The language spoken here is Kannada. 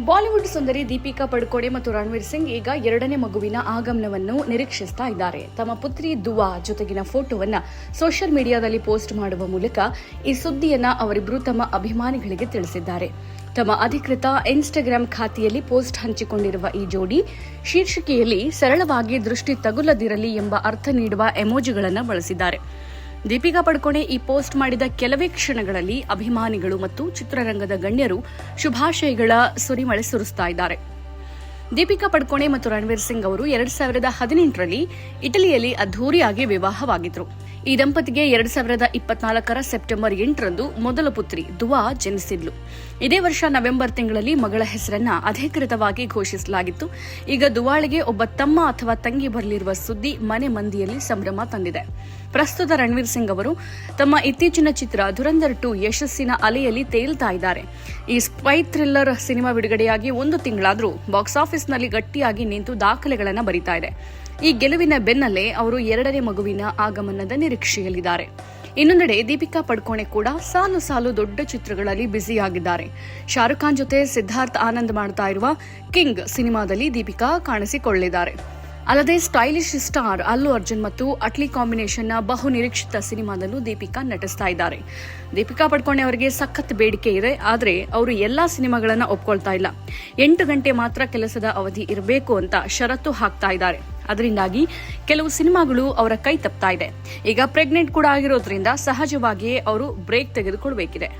ಬಾಲಿವುಡ್ ಸುಂದರಿ ದೀಪಿಕಾ ಪಡುಕೋಣೆ ಮತ್ತು ರಣವೀರ್ ಸಿಂಗ್ ಈಗ ಎರಡನೇ ಮಗುವಿನ ಆಗಮನವನ್ನು ನಿರೀಕ್ಷಿಸ್ತಾ ಇದ್ದಾರೆ. ತಮ್ಮ ಪುತ್ರಿ ದುವಾ ಜೊತೆಗಿನ ಫೋಟೋವನ್ನ ಸೋಷಿಯಲ್ ಮೀಡಿಯಾದಲ್ಲಿ ಪೋಸ್ಟ್ ಮಾಡುವ ಮೂಲಕ ಈ ಸುದ್ದಿಯನ್ನ ಅವರಿಬ್ಬರು ತಮ್ಮ ಅಭಿಮಾನಿಗಳಿಗೆ ತಿಳಿಸಿದ್ದಾರೆ. ತಮ್ಮ ಅಧಿಕೃತ ಇನ್ಸ್ಟಾಗ್ರಾಂ ಖಾತೆಯಲ್ಲಿ ಪೋಸ್ಟ್ ಹಂಚಿಕೊಂಡಿರುವ ಈ ಜೋಡಿ ಶೀರ್ಷಿಕೆಯಲ್ಲಿ ಸರಳವಾಗಿ ದೃಷ್ಟಿ ತಗುಲದಿರಲಿ ಎಂಬ ಅರ್ಥ ನೀಡುವ ಎಮೋಜಿಗಳನ್ನು ಬಳಸಿದ್ದಾರೆ. ದೀಪಿಕಾ ಪಡುಕೋಣೆ ಈ ಪೋಸ್ಟ್ ಮಾಡಿದ ಕೆಲವೇ ಕ್ಷಣಗಳಲ್ಲಿ ಅಭಿಮಾನಿಗಳು ಮತ್ತು ಚಿತ್ರರಂಗದ ಗಣ್ಯರು ಶುಭಾಶಯಗಳ ಸುರಿಮಳೆ ಸುರಿಸ್ತಾ ಇದ್ದಾರೆ. ದೀಪಿಕಾ ಪಡುಕೋಣೆ ಮತ್ತು ರಣವೀರ್ ಸಿಂಗ್ ಅವರು 2018ರಲ್ಲಿ ಇಟಲಿಯಲ್ಲಿ ಅದ್ದೂರಿಯಾಗಿ ವಿವಾಹವಾಗಿದ್ದರು. ಈ ದಂಪತಿಗೆ 2024ರ ಸೆಪ್ಟೆಂಬರ್ 8ರಂದು ಮೊದಲ ಪುತ್ರಿ ದುವಾ ಜನಿಸಿದ್ಲು. ಇದೇ ವರ್ಷ ನವೆಂಬರ್ ತಿಂಗಳಲ್ಲಿ ಮಗಳ ಹೆಸರನ್ನ ಅಧಿಕೃತವಾಗಿ ಘೋಷಿಸಲಾಗಿತ್ತು. ಈಗ ದುವಾಳಿಗೆ ಒಬ್ಬ ತಮ್ಮ ಅಥವಾ ತಂಗಿ ಬರಲಿರುವ ಸುದ್ದಿ ಮನೆ ಮಂದಿಯಲ್ಲಿ ಸಂಭ್ರಮ ತಂದಿದೆ. ಪ್ರಸ್ತುತ ರಣವೀರ್ ಸಿಂಗ್ ಅವರು ತಮ್ಮ ಇತ್ತೀಚಿನ ಚಿತ್ರ ಧುರಂಧರ್ 2 ಯಶಸ್ಸಿನ ಅಲೆಯಲ್ಲಿ ತೇಲ್ತಾ ಇದ್ದಾರೆ. ಈ ಸ್ಪೈ ಥ್ರಿಲ್ಲರ್ ಸಿನಿಮಾ ಬಿಡುಗಡೆಯಾಗಿ 1 ತಿಂಗಳಾದರೂ ಬಾಕ್ಸ್ ಆಫೀಸ್ನಲ್ಲಿ ಗಟ್ಟಿಯಾಗಿ ನಿಂತು ದಾಖಲೆಗಳನ್ನು ಬರೀತಾ ಇದೆ. ಈ ಗೆಲುವಿನ ಬೆನ್ನಲ್ಲೇ ಅವರು ಎರಡನೇ ಮಗುವಿನ ಆಗಮನದ ನಿರೀಕ್ಷೆಯಲ್ಲಿದ್ದಾರೆ. ಇನ್ನೊಂದೆಡೆ ದೀಪಿಕಾ ಪಡುಕೋಣೆ ಕೂಡ ಸಾಲು ಸಾಲು ದೊಡ್ಡ ಚಿತ್ರಗಳಲ್ಲಿ ಬ್ಯುಸಿಯಾಗಿದ್ದಾರೆ. ಶಾರುಖ್ ಖಾನ್ ಜೊತೆ ಸಿದ್ಧಾರ್ಥ್ ಆನಂದ್ ಮಾಡ್ತಾ ಇರುವ ಕಿಂಗ್ ಸಿನಿಮಾದಲ್ಲಿ ದೀಪಿಕಾ ಕಾಣಿಸಿಕೊಳ್ಳಲಿದ್ದಾರೆ. ಅಲ್ಲದೆ ಸ್ಟೈಲಿಶ್ ಸ್ಟಾರ್ ಅಲ್ಲು ಅರ್ಜುನ್ ಮತ್ತು ಅಟ್ಲಿ ಕಾಂಬಿನೇಷನ್ನ ಬಹು ನಿರೀಕ್ಷಿತ ಸಿನಿಮಾದಲ್ಲೂ ದೀಪಿಕಾ ನಟಿಸ್ತಾ ಇದ್ದಾರೆ. ದೀಪಿಕಾ ಪಡುಕೋಣೆ ಅವರಿಗೆ ಸಖತ್ ಬೇಡಿಕೆ ಇದೆ, ಆದರೆ ಅವರು ಎಲ್ಲಾ ಸಿನಿಮಾಗಳನ್ನ ಒಪ್ಕೊಳ್ತಾ ಇಲ್ಲ. 8 ಗಂಟೆ ಮಾತ್ರ ಕೆಲಸದ ಅವಧಿ ಇರಬೇಕು ಅಂತ ಷರತ್ತು ಹಾಕ್ತಾ ಇದ್ದಾರೆ. ಅದರಿಂದಾಗಿ ಕೆಲವು ಸಿನಿಮಾಗಳು ಅವರ ಕೈ ತಪ್ತಾ ಇದೆ. ಈಗ ಪ್ರೆಗ್ನೆಂಟ್ ಕೂಡ ಆಗಿರೋದ್ರಿಂದ ಸಹಜವಾಗಿಯೇ ಅವರು ಬ್ರೇಕ್ ತೆಗೆದುಕೊಳ್ಬೇಕಿದೆ.